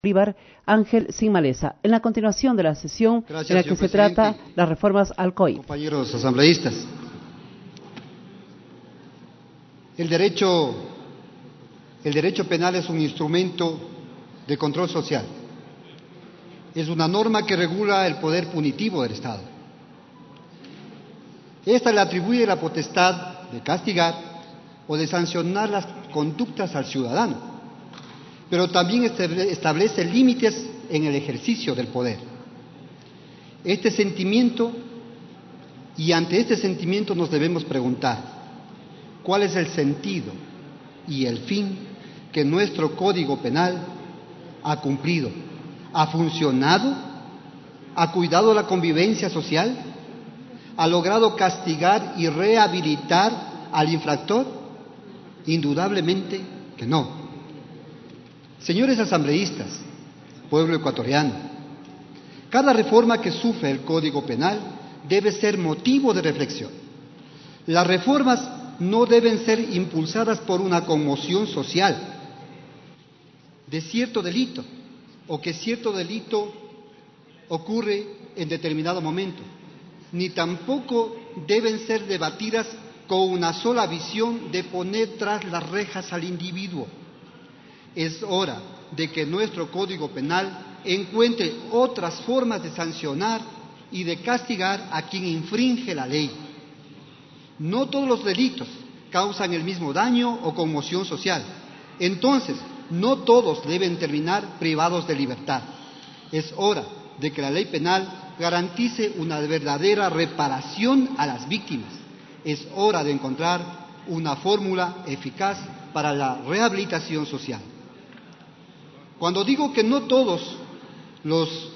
Bolívar Ángel Sin Maleza, en la continuación de la sesión en la que se trata las reformas al COI. Compañeros asambleístas, el derecho penal es un instrumento de control social. Es una norma que regula el poder punitivo del Estado. Esta le atribuye la potestad de castigar o de sancionar las conductas al ciudadano, pero también establece límites en el ejercicio del poder. Ante este sentimiento nos debemos preguntar, ¿cuál es el sentido y el fin que nuestro Código Penal ha cumplido? ¿Ha funcionado? ¿Ha cuidado la convivencia social? ¿Ha logrado castigar y rehabilitar al infractor? Indudablemente que no. Señores asambleístas, pueblo ecuatoriano, cada reforma que sufre el Código Penal debe ser motivo de reflexión. Las reformas no deben ser impulsadas por una conmoción social de cierto delito o que cierto delito ocurre en determinado momento, ni tampoco deben ser debatidas con una sola visión de poner tras las rejas al individuo. Es hora de que nuestro Código Penal encuentre otras formas de sancionar y de castigar a quien infringe la ley. No todos los delitos causan el mismo daño o conmoción social. Entonces, no todos deben terminar privados de libertad. Es hora de que la ley penal garantice una verdadera reparación a las víctimas. Es hora de encontrar una fórmula eficaz para la rehabilitación social. Cuando digo que no todos los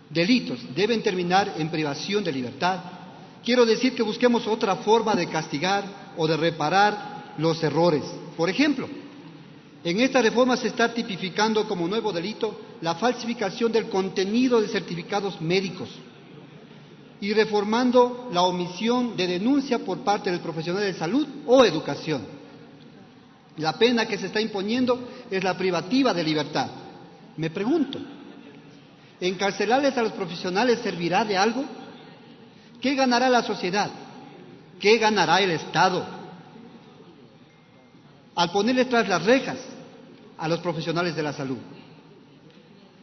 delitos deben terminar en privación de libertad, quiero decir que busquemos otra forma de castigar o de reparar los errores. Por ejemplo, en esta reforma se está tipificando como nuevo delito la falsificación del contenido de certificados médicos y reformando la omisión de denuncia por parte del profesional de salud o educación. La pena que se está imponiendo es la privativa de libertad. Me pregunto, ¿encarcelarles a los profesionales servirá de algo? ¿Qué ganará la sociedad? ¿Qué ganará el Estado al ponerles tras las rejas a los profesionales de la salud?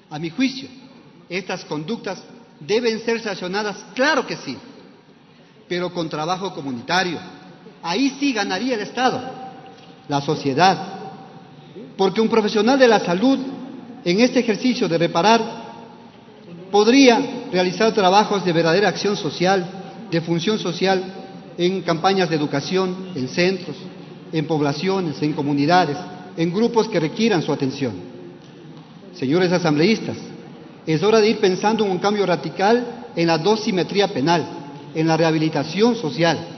A mi juicio, estas conductas deben ser sancionadas, claro que sí, pero con trabajo comunitario. Ahí sí ganaría el Estado, la sociedad, porque un profesional de la salud en este ejercicio de reparar podría realizar trabajos de verdadera acción social, de función social en campañas de educación, en centros, en poblaciones, en comunidades, en grupos que requieran su atención. Señores asambleístas, es hora de ir pensando en un cambio radical en la dosimetría penal, en la rehabilitación social,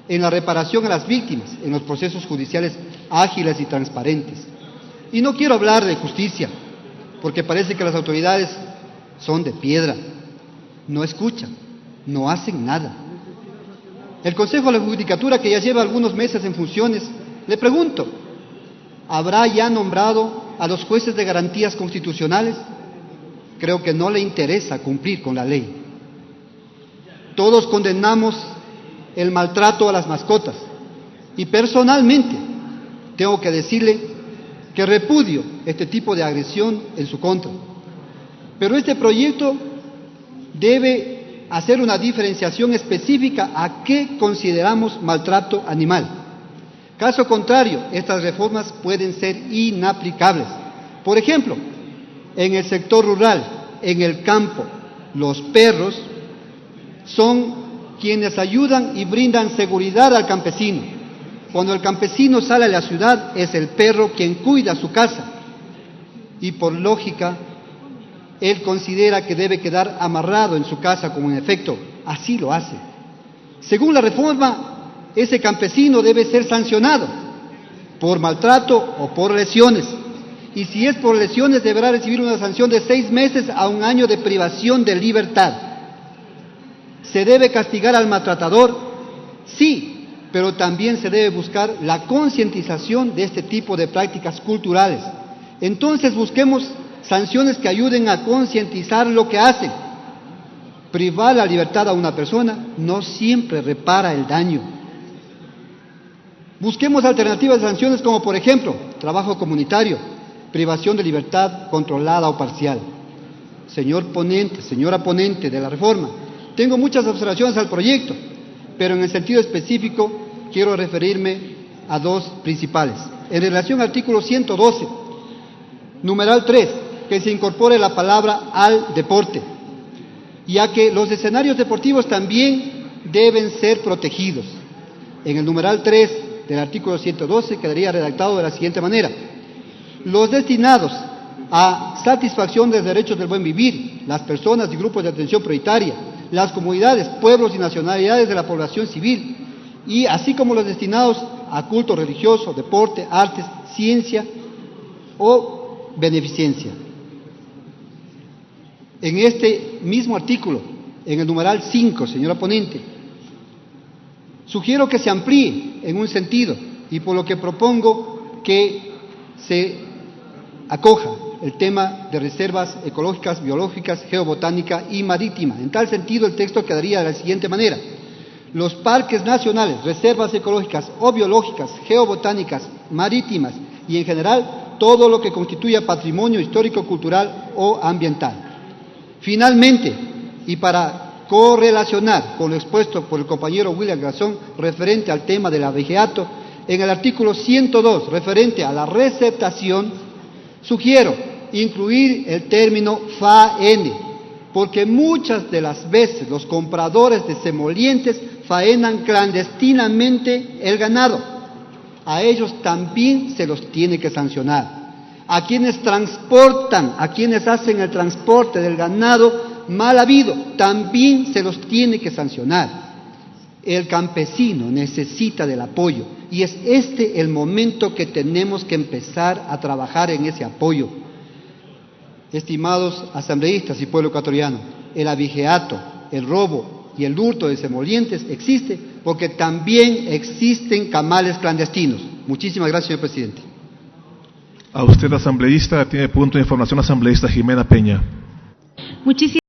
en la reparación a las víctimas, en los procesos judiciales ágiles y transparentes. Y no quiero hablar de justicia, porque parece que las autoridades son de piedra, no escuchan, no hacen nada. El Consejo de la Judicatura, que ya lleva algunos meses en funciones, le pregunto, ¿habrá ya nombrado a los jueces de garantías constitucionales? Creo que no le interesa cumplir con la ley. Todos condenamos el maltrato a las mascotas y personalmente tengo que decirle que repudio este tipo de agresión en su contra. Pero este proyecto debe hacer una diferenciación específica a qué consideramos maltrato animal. Caso contrario, estas reformas pueden ser inaplicables. Por ejemplo, en el sector rural, en el campo, los perros son quienes ayudan y brindan seguridad al campesino. Cuando el campesino sale a la ciudad, es el perro quien cuida su casa. Y por lógica, él considera que debe quedar amarrado en su casa, como en efecto así lo hace. Según la reforma, ese campesino debe ser sancionado por maltrato o por lesiones. Y si es por lesiones, deberá recibir una sanción de 6 meses a 1 año de privación de libertad. ¿Se debe castigar al maltratador? Sí, pero también se debe buscar la concientización de este tipo de prácticas culturales. Entonces busquemos sanciones que ayuden a concientizar lo que hacen. Privar la libertad a una persona no siempre repara el daño. Busquemos alternativas de sanciones como, por ejemplo, trabajo comunitario, privación de libertad controlada o parcial. Señor ponente, señora ponente de la reforma, tengo muchas observaciones al proyecto, pero en el sentido específico quiero referirme a dos principales. En relación al artículo 112, numeral 3, que se incorpore la palabra al deporte, ya que los escenarios deportivos también deben ser protegidos. En el numeral 3 del artículo 112 quedaría redactado de la siguiente manera: los destinados a satisfacción de los derechos del buen vivir, las personas y grupos de atención prioritaria, las comunidades, pueblos y nacionalidades de la población civil, y así como los destinados a culto religioso, deporte, artes, ciencia o beneficencia. En este mismo artículo, en el numeral 5, señora ponente, sugiero que se amplíe en un sentido, y por lo que propongo que se acoja el tema de reservas ecológicas, biológicas, geobotánica y marítima. En tal sentido, el texto quedaría de la siguiente manera: los parques nacionales, reservas ecológicas o biológicas, geobotánicas, marítimas y en general todo lo que constituya patrimonio histórico, cultural o ambiental. Finalmente, y para correlacionar con lo expuesto por el compañero William Garzón referente al tema del abigeato, en el artículo 102 referente a la receptación, sugiero incluir el término faene, porque muchas de las veces los compradores de semolientes faenan clandestinamente el ganado. A ellos también se los tiene que sancionar. A quienes transportan, a quienes hacen el transporte del ganado mal habido, también se los tiene que sancionar. El campesino necesita del apoyo y es este el momento que tenemos que empezar a trabajar en ese apoyo. Estimados asambleístas y pueblo ecuatoriano, el abigeato, el robo y el hurto de semolientes existe porque también existen camales clandestinos. Muchísimas gracias, señor presidente. A usted, asambleísta, tiene punto de información asambleísta Jimena Peña. Muchísimas